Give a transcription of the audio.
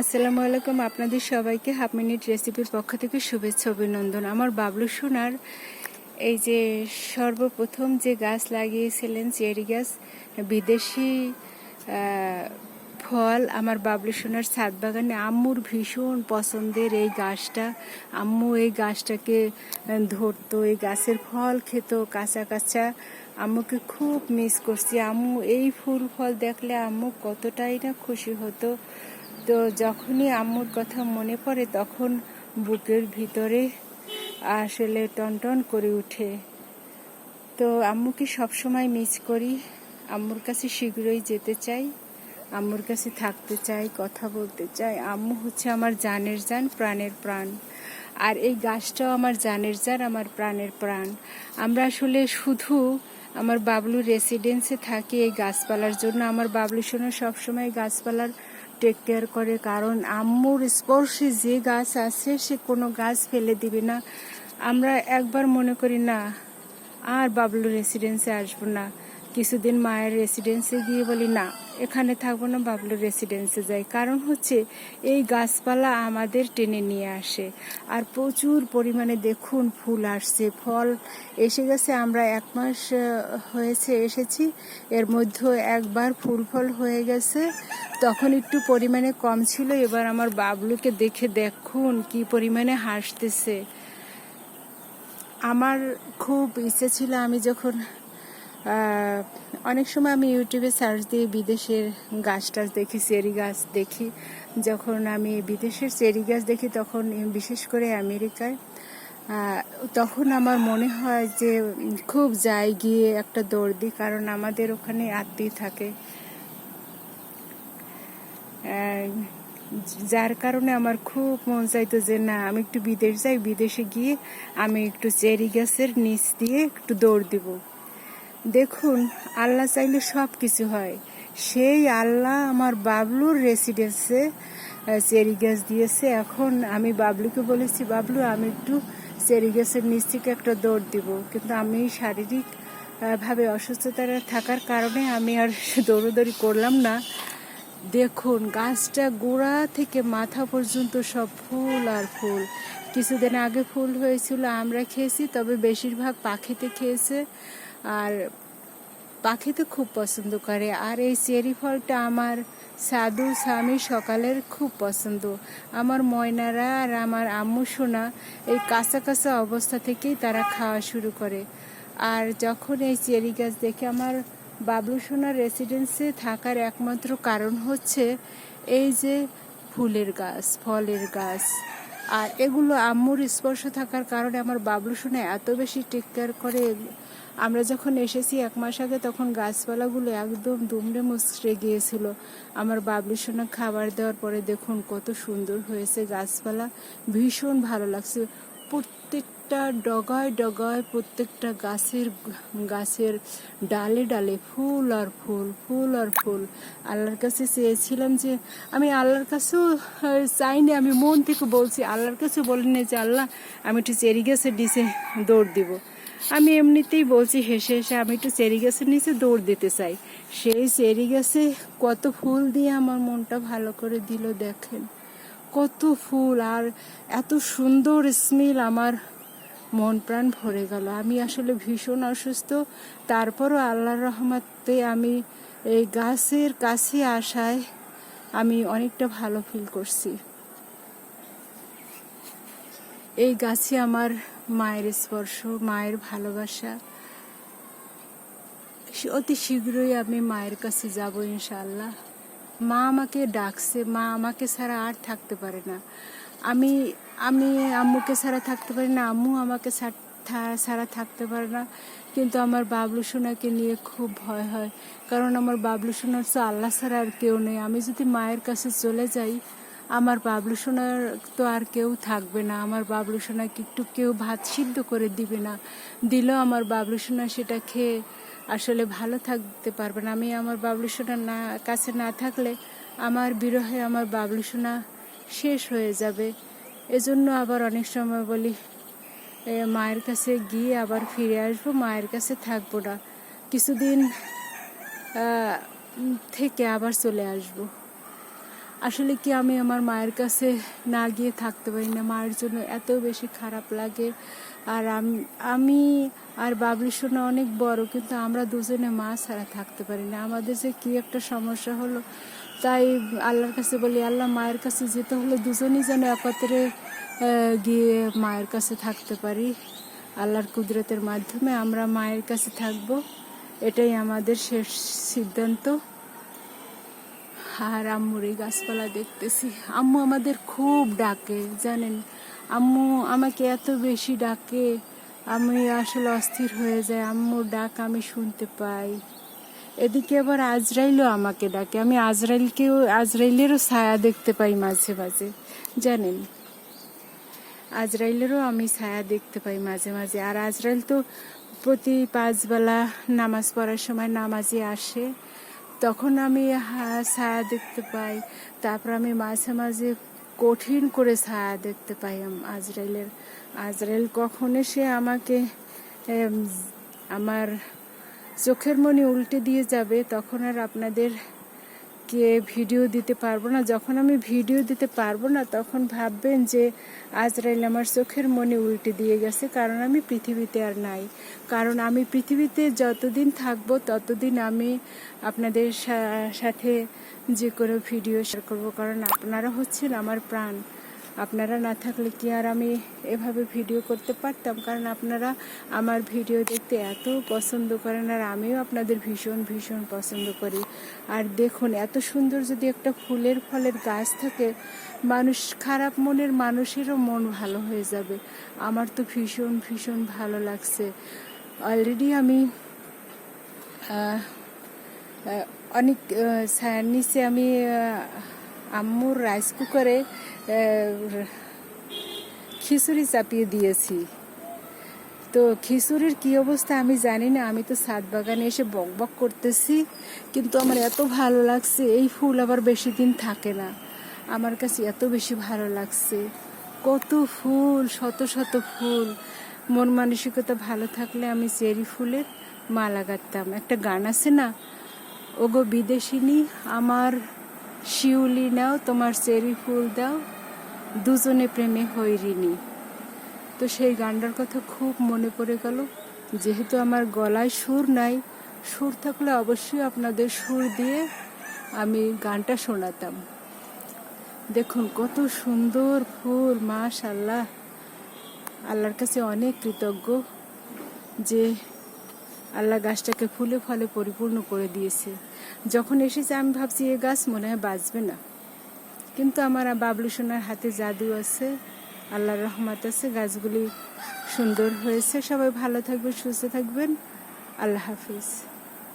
আসসালামু আলাইকুম। আপনাদের সবাইকে হাফ মিনিট রেসিপির পক্ষ থেকে শুভেচ্ছা অভিনন্দন। আমার বাবলু সোনার এই যে সর্বপ্রথম যে গাছ লাগিয়েছিলেন চেরি গাছ, বিদেশি ফল, আমার বাবলু সোনার ছাদ বাগানে আম্মুর ভীষণ পছন্দের এই গাছটা। আম্মু এই গাছটাকে ধরতো, এই গাছের ফল খেত কাঁচা কাঁচা। আম্মুকে খুব মিস করছি। আম্মু এই ফুল ফল দেখলে আম্মু কতটাই না খুশি হতো। তো যখনই আম্মুর কথা মনে পড়ে তখন বুকের ভিতরে আসলে টনটন করে উঠে। তো আম্মুকে সবসময় মিস করি। আম্মুর কাছে শীঘ্রই যেতে চাই, আম্মুর কাছে থাকতে চাই, কথা বলতে চাই। আম্মু হচ্ছে আমার জানের জান, প্রাণের প্রাণ। আর এই গাছটাও আমার জানের জান, আমার প্রাণের প্রাণ। আমরা আসলে শুধু আমার বাবলু রেসিডেন্সে থাকি এই গাছপালার জন্য। আমার বাবলু সোনা সবসময় গাছপালার টেক কেয়ার করে, কারণ আম্মুর স্পর্শে যে গাছ আছে সে কোনো গাছ ফেলে দিবে না। আমরা একবার মনে করি না আর বাবলু রেসিডেন্সে আসবো না, কিছুদিন মায়ের রেসিডেন্সে গিয়ে বলি না এখানে থাকবো না, বাবলু রেসিডেন্সে যাই। কারণ হচ্ছে এই গাছপালা আমাদের টেনে নিয়ে আসে। আর প্রচুর পরিমাণে দেখুন ফুল আসছে, ফল এসে গেছে। আমরা 1 মাস হয়েছে এসেছি, এর মধ্যে একবার ফুল ফল হয়ে গেছে। তখন একটু পরিমাণে কম ছিল, এবার আমার বাবলুকে দেখে দেখুন কি পরিমাণে হাসতেছে। আমার খুব ইচ্ছে ছিল, আমি যখন অনেক সময় আমি ইউটিউবে সার্চ দিয়ে বিদেশের গাছ টাছ দেখি, চেরি গাছ দেখি। যখন আমি বিদেশের চেরি গাছ দেখি তখন বিশেষ করে আমেরিকায়, তখন আমার মনে হয় যে খুব যাই গিয়ে একটা দৌড় দিই, কারণ আমাদের ওখানে আত্মীয় থাকে। যার কারণে আমার খুব মন চাইতো যে না আমি একটু বিদেশ যাই, বিদেশে গিয়ে আমি একটু চেরি গাছের নিচ দিয়ে একটু দৌড় দিব। দেখুন আল্লাহ চাইলে সব কিছু হয়। সেই আল্লাহ আমার বাবলুর রেসিডেন্সে চেরি গাছ দিয়েছে। এখন আমি বাবলুকে বলেছি, বাবলু আমি একটু চেরি গাছের নিচ থেকে একটা দৌড় দিব, কিন্তু আমি শারীরিক ভাবে অসুস্থতা থাকার কারণে আমি আর দৌড়াদৌড়ি করলাম না। দেখুন গাছটা গোড়া থেকে মাথা পর্যন্ত সব ফুল আর ফুল। কিছুদিন আগে ফুল হয়েছিল, আমরা খেয়েছি, তবে বেশিরভাগ পাখিতে খেয়েছে। আর পাখিতে খুব পছন্দ করে। আর এই চেরি ফলটা আমার সাধু স্বামী সকালের খুব পছন্দ। আমার ময়নারা আর আমার আম্মু সোনা এই কাঁচা কাঁচা অবস্থা থেকেই তারা খাওয়া শুরু করে। আর যখন এই চেরি গাছ দেখে, আমার বাবলু সোনার রেসিডেন্সে থাকার একমাত্র কারণ হচ্ছে এই যে ফুলের গাছ, ফলের গাছ। আর এগুলো আম্মুর স্পর্শ থাকার কারণে আমার বাবলু সোনা এত বেশি টেক কেয়ার করে। আমরা যখন এসেছি 1 মাস আগে, তখন গাছপালাগুলো একদম দুমড়ে মুচড়ে গিয়েছিল। আমার বাবলু সোনা খাবার দেওয়ার পরে দেখুন কত সুন্দর হয়েছে গাছপালা, ভীষণ ভালো লাগছে। প্রত্যেকটা ডগায় ডগায়, প্রত্যেকটা গাছের ডালে ডালে ফুল আর ফুল, ফুল আর ফুল। আল্লাহর কাছে চেয়েছিলাম যে, আমি আল্লাহর কাছেও চাইনি, আমি মন থেকে বলছি, আল্লাহর কাছে বলিনি যে আল্লাহ আমি একটু চেরি গাছের নিচে দৌড় দিব। আমি এমনিতেই বলছি হেসে হেসে আমি একটু চেরি গাছের নিচে দৌড় দিতে চাই। সেই চেরি গাছে কত ফুল দিয়ে আমার মনটা ভালো করে দিল। দেখেন কত ফুল আর এত সুন্দর স্মেল, আমার মন প্রাণ ভরে গেল। আমি আসলে ভীষণ অসুস্থ, তারপরও আল্লাহর রহমতে আমি এই গাছের কাছে আসায় আমি অনেকটা ভালো ফিল করছি। এই গাছে আমার মায়ের স্পর্শ, মায়ের ভালোবাসা। অতি শীঘ্রই আমি মায়ের কাছে যাব ইনশাআল্লাহ। মা আমাকে ডাকছে, মা আমাকে ছাড়া আর থাকতে পারে না। আমি আমি আম্মুকে ছাড়া থাকতে পারি না, আম্মু আমাকে ছাড়া থাকতে পারে না। কিন্তু আমার বাবলু সোনাকে নিয়ে খুব ভয় হয়, কারণ আমার বাবলু সোনার তো আল্লাহ ছাড়া আর কেউ নেই। আমি যদি মায়ের কাছে চলে যাই, আমার বাবলু সোনার তো আর কেউ থাকবে না। আমার বাবলু সোনাকে একটু কেউ ভাত সিদ্ধ করে দিবে না, দিলেও আমার বাবলু সোনা সেটা খেয়ে আসলে ভালো থাকতে পারবে না। আমি আমার বাবলু সোনা কাছে না থাকলে আমার বিরহে আমার বাবলু সোনা শেষ হয়ে যাবে। এজন্য আবার অনেক সময় বলি মায়ের কাছে গিয়ে আবার ফিরে আসবো, মায়ের কাছে থাকবো না, কিছুদিন থেকে আবার চলে আসবো। আসলে কি আমি আমার মায়ের কাছে না গিয়ে থাকতে পারি না, মায়ের জন্য এত বেশি খারাপ লাগে। আর আমি আর বাবলি সোনা অনেক বড়, কিন্তু আমরা দুজনে মা ছাড়া থাকতে পারি না। আমাদের যে কি একটা সমস্যা হলো, তাই আল্লাহর কাছে বলি, আল্লাহ মায়ের কাছে যেতে হলে দুজনেই যেন একত্রে গিয়ে মায়ের কাছে থাকতে পারি। আল্লাহর কুদরতের মাধ্যমে আমরা মায়ের কাছে থাকবো, এটাই আমাদের শেষ সিদ্ধান্ত। আর আম্মুর এই গাছপালা দেখতেছি, আম্মু আমাদের খুব ডাকে জানেন, আম্মু আমাকে এত বেশি ডাকে, আমি আসলে অস্থির হয়ে যায়। আম্মুর ডাক আমি শুনতে পাই। এদিকে আবার আজরাইলও আমাকে ডাকে, আমি আজরাইলেরও ছায়া দেখতে পাই মাঝে মাঝে জানেন, আজরাইলেরও আমি ছায়া দেখতে পাই মাঝে মাঝে। আর আজরাইল তো প্রতি 5 বেলা নামাজ পড়ার সময় নামাজে আসে, তখন আমি ছায়া দেখতে পাই। তারপর আমি মাঝে মাঝে কঠিন করে ছায়া দেখতে পাই আজরাইলের। আজরাইল কখন এসে আমাকে আমার চোখের মনি উল্টে দিয়ে যাবে, তখন আর আপনাদেরকে ভিডিও দিতে পারবো না। যখন আমি ভিডিও দিতে পারবো না, তখন ভাববেন যে আজরাইল আমার চোখের মনি উল্টে দিয়ে গেছে, কারণ আমি পৃথিবীতে আর নাই। কারণ আমি পৃথিবীতে যতদিন থাকবো ততদিন আমি আপনাদের সাথে যে কোনো ভিডিও শেয়ার করবো, কারণ আপনারা হচ্ছেন আমার প্রাণ। আপনারা না থাকলে কি আর আমি এভাবে ভিডিও করতে পারতাম? কারণ আপনারা আমার ভিডিও দেখতে এত পছন্দ করেন, আর আমিও আপনাদের ভীষণ ভীষণ পছন্দ করি। আর দেখুন, এত সুন্দর যদি একটা ফুলের ফলের গাছ থাকে, মানুষ খারাপ মনের মানুষেরও মন ভালো হয়ে যাবে। আমার তো ভীষণ ভীষণ ভালো লাগছে। অলরেডি আমি অনেক ছায়ার নিচে আমি আম্মুর রাইস কুকারে খিচুড়ি চাপিয়ে দিয়েছি। তো খিচুড়ির কি অবস্থা আমি জানি না, আমি তো ছাদ বাগানে এসে বক বক করতেছি, কিন্তু আমার এত ভালো লাগছে। এই ফুল আবার বেশি দিন থাকে না, আমার কাছে এত বেশি ভালো লাগছে। কত ফুল, শত শত ফুল। মন মানসিকতা ভালো থাকলে আমি চেরি ফুলের মালা গাঁথতাম। একটা গান আছে না, ওগো বিদেশিনী আমার শিউলি নাও, তোমার চেরি ফুল দাও, দুজনে প্রেমে হইরিনি। তো সেই গানটার কথা খুব মনে পড়ে গেল। যেহেতু আমার গলায় সুর নাই, সুর থাকলে অবশ্যই আপনাদের সুর দিয়ে আমি গানটা শোনাতাম। দেখুন কত সুন্দর ফুল, মাশাআল্লাহ। আল্লাহর কাছে অনেক কৃতজ্ঞ যে আল্লাহ গাছটাকে ফুলে ফলে পরিপূর্ণ করে দিয়েছে। যখন এসেছে আমি ভাবছি এ গাছ মনে হয় বাঁচবে না, কিন্তু আমার বাবলু সোনার হাতে জাদু আছে, আল্লাহর রহমত আছে, গাছগুলি সুন্দর হয়েছে। সবাই ভালো থাকবেন, সুস্থ থাকবেন। আল্লাহ হাফিজ।